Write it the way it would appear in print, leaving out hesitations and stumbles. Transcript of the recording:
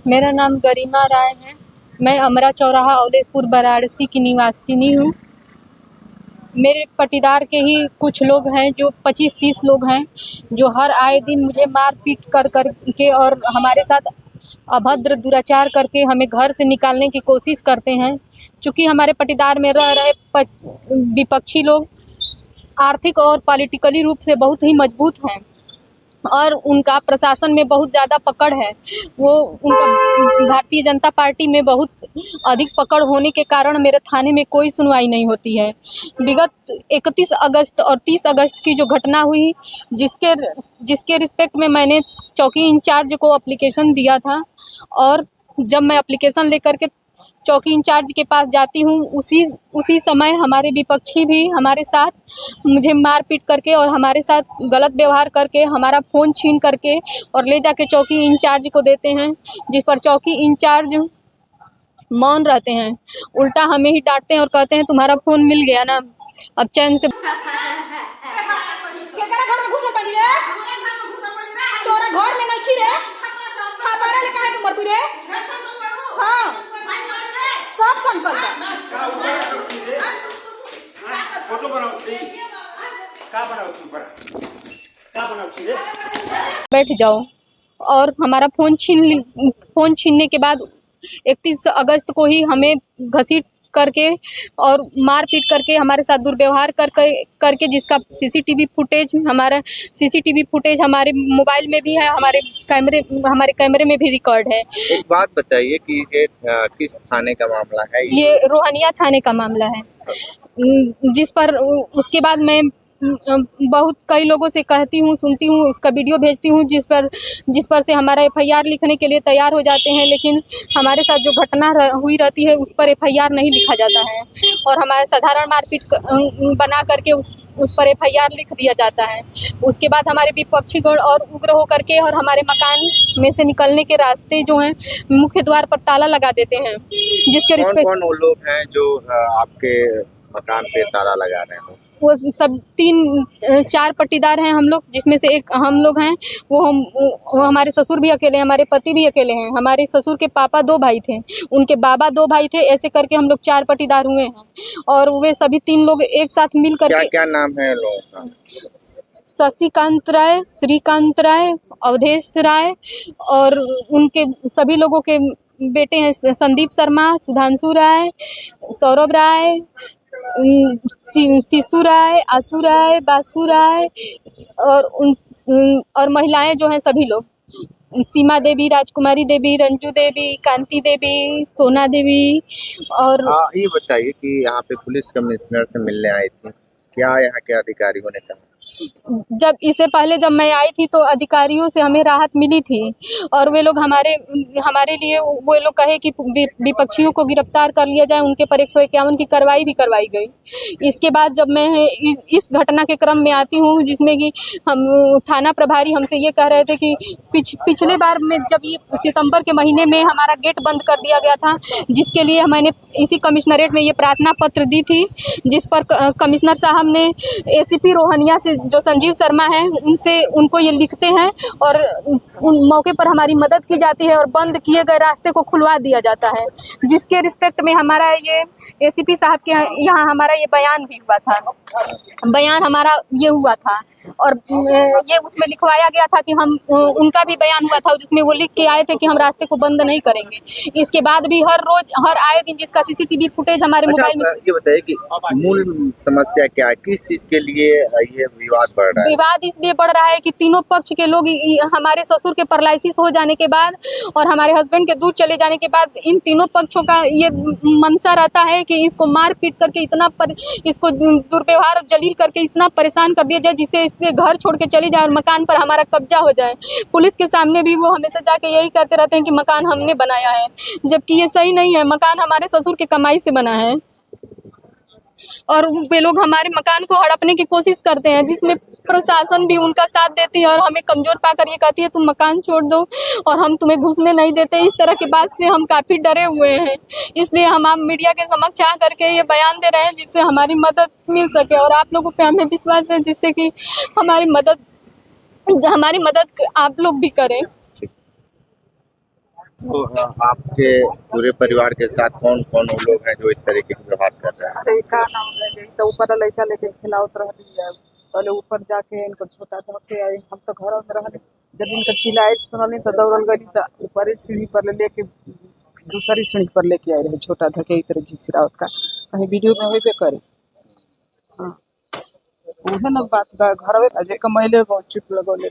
मेरा नाम गरिमा राय है। मैं अमरा चौराहा अवलेशपुर वाराणसी की निवासिनी हूँ। मेरे पटीदार के ही कुछ लोग हैं जो 25-30 लोग हैं जो हर आए दिन मुझे मार पीट कर के और हमारे साथ अभद्र दुराचार करके हमें घर से निकालने की कोशिश करते हैं। चूँकि हमारे पटीदार में रह रहे विपक्षी लोग आर्थिक और पॉलिटिकली रूप से बहुत ही मजबूत हैं और उनका प्रशासन में बहुत ज़्यादा पकड़ है। वो उनका भारतीय जनता पार्टी में बहुत अधिक पकड़ होने के कारण मेरे थाने में कोई सुनवाई नहीं होती है। विगत 31 अगस्त और 30 अगस्त की जो घटना हुई, जिसके रिस्पेक्ट में मैंने चौकी इंचार्ज को एप्लीकेशन दिया था और जब मैं एप्लीकेशन लेकर के चौकी इंचार्ज के पास जाती हूँ, उसी समय हमारे विपक्षी भी हमारे साथ मुझे मारपीट करके और हमारे साथ गलत व्यवहार करके हमारा फ़ोन छीन करके और ले जाके चौकी इंचार्ज को देते हैं, जिस पर चौकी इंचार्ज मौन रहते हैं। उल्टा हमें ही डांटते हैं और कहते हैं तुम्हारा फ़ोन मिल गया ना, अब चैन से बैठ जाओ। और हमारा फ़ोन छीनने के बाद 31 अगस्त को ही हमें घसीट करके और मारपीट करके हमारे साथ दुर्व्यवहार करके जिसका सीसीटीवी फुटेज हमारे मोबाइल में भी है, हमारे कैमरे में भी रिकॉर्ड है। एक बात बताइए कि ये किस थाने का मामला है? ये रोहनिया थाने का मामला है, जिस पर उसके बाद मैं बहुत कई लोगों से कहती हूँ, सुनती हूँ, उसका वीडियो भेजती हूँ, जिस पर से हमारा FIR लिखने के लिए तैयार हो जाते हैं, लेकिन हमारे साथ जो घटना हुई रहती है उस पर FIR नहीं लिखा जाता है और हमारे साधारण मारपीट बना करके उस पर FIR लिख दिया जाता है। उसके बाद हमारे विपक्षी गण और उग्र होकर के और हमारे मकान में से निकलने के रास्ते जो हैं मुख्य द्वार पर ताला लगा देते हैं। जिसके रिस्पेक्ट कौन वो लोग हैं जो आपके मकान पे ताला लगा रहे हैं? वो सब 3-4 पट्टीदार हैं हम लोग, जिसमें से एक हम लोग हैं। वो हमारे ससुर भी अकेले हैं, हमारे पति भी अकेले हैं। हमारे ससुर के पापा 2 भाई थे, उनके बाबा 2 भाई थे। ऐसे करके हम लोग 4 पट्टीदार हुए हैं और वे सभी 3 लोग एक साथ मिल करके। क्या नाम है लोगों का? शशिकांत राय, श्रीकांत राय, अवधेश राय और उनके सभी लोगों के बेटे हैं संदीप शर्मा, सुधांशु राय, सौरभ राय, शिशु राय, आशु राय, बासु राय और महिलाएं जो हैं सभी लोग, सीमा देवी, राजकुमारी देवी, रंजू देवी, कांति देवी, सोना देवी। और ये बताइए कि यहाँ पे पुलिस कमिश्नर से मिलने आई थी, क्या यहाँ के अधिकारियों ने कहा? जब इससे पहले जब मैं आई थी तो अधिकारियों से हमें राहत मिली थी और वे लोग हमारे लिए वो लोग कहे कि विपक्षियों को गिरफ्तार कर लिया जाए, उनके पर 151 की कार्रवाई भी करवाई गई। इसके बाद जब मैं इस घटना के क्रम में आती हूँ, जिसमें कि हम थाना प्रभारी हमसे ये कह रहे थे कि पिछले बार में जब ये सितंबर के महीने में हमारा गेट बंद कर दिया गया था, जिसके लिए मैंने इसी कमिश्नरेट में ये प्रार्थना पत्र दी थी, जिस पर कमिश्नर साहब ने ACP रोहनिया से जो संजीव शर्मा है उनको ये लिखते हैं और उन मौके पर हमारी मदद की जाती है और बंद किए गए रास्ते को खुलवा दिया जाता है। जिसके रिस्पेक्ट में हमारा ये ACP साहब के यहाँ हमारा ये बयान भी हुआ था। बयान हमारा ये हुआ था और ये उसमें लिखवाया गया था कि हम उनका भी बयान हुआ था जिसमें वो लिख के आए थे कि हम रास्ते को बंद नहीं करेंगे। इसके बाद भी हर आए दिन जिसका CCTV फुटेज हमारे मोबाइल में। ये बताइए कि मूल समस्या क्या है, किस चीज के लिए ये विवाद बढ़ रहा है? विवाद इसलिए बढ़ रहा है कि तीनों पक्ष के लोग हमारे ससुर के पैरालिसिस हो जाने के बाद और हमारे हस्बैंड के दूर चले जाने के बाद इन तीनों पक्षों का ये मनसा रहता है कि इसको मार पीट करके इसको दुर्व्यवहार जलील करके इतना परेशान कर दिया जाए जिससे इसके घर छोड़ के चली जाए और मकान पर हमारा कब्जा हो जाए। पुलिस के सामने भी वो हमेशा जाके यही कहते रहते हैं कि मकान हमने बनाया है, जबकि ये सही नहीं है। मकान हमारे ससुर के कमाई से बना है और वे लोग हमारे मकान को हड़पने की कोशिश करते हैं, जिसमें प्रशासन भी उनका साथ देती है और हमें कमजोर पाकर ये कहती है तुम मकान छोड़ दो और हम तुम्हें घुसने नहीं देते। इस तरह की बात से हम काफ़ी डरे हुए हैं, इसलिए हम आप मीडिया के समक्ष आ करके ये बयान दे रहे हैं जिससे हमारी मदद मिल सके और आप लोगों पे हमें विश्वास है जिससे कि हमारी मदद आप लोग भी करें। तो आपके पूरे परिवार के साथ कौन कौन वो लोग हैं जो इस तरीके के व्यवहार कर रहे हैं? अरे का नाम है तो ऊपर लड़का लेके खिलावत रहली है। पहले ऊपर जाके इनको छोटा धोके आई, हम तो घर में रहली। जब इनका चिल्लाए सुनली तो दौड़ल गई, तो ऊपर ही सीढ़ी पर लेके दूसरी सीढ़ी पर लेके आए रहे छोटा धके इस तरह घिसरावत का, कहीं वीडियो में होबे करे। हाँ उहे न बात बा, घर में अजे कमैले बहुत चुप लगौले।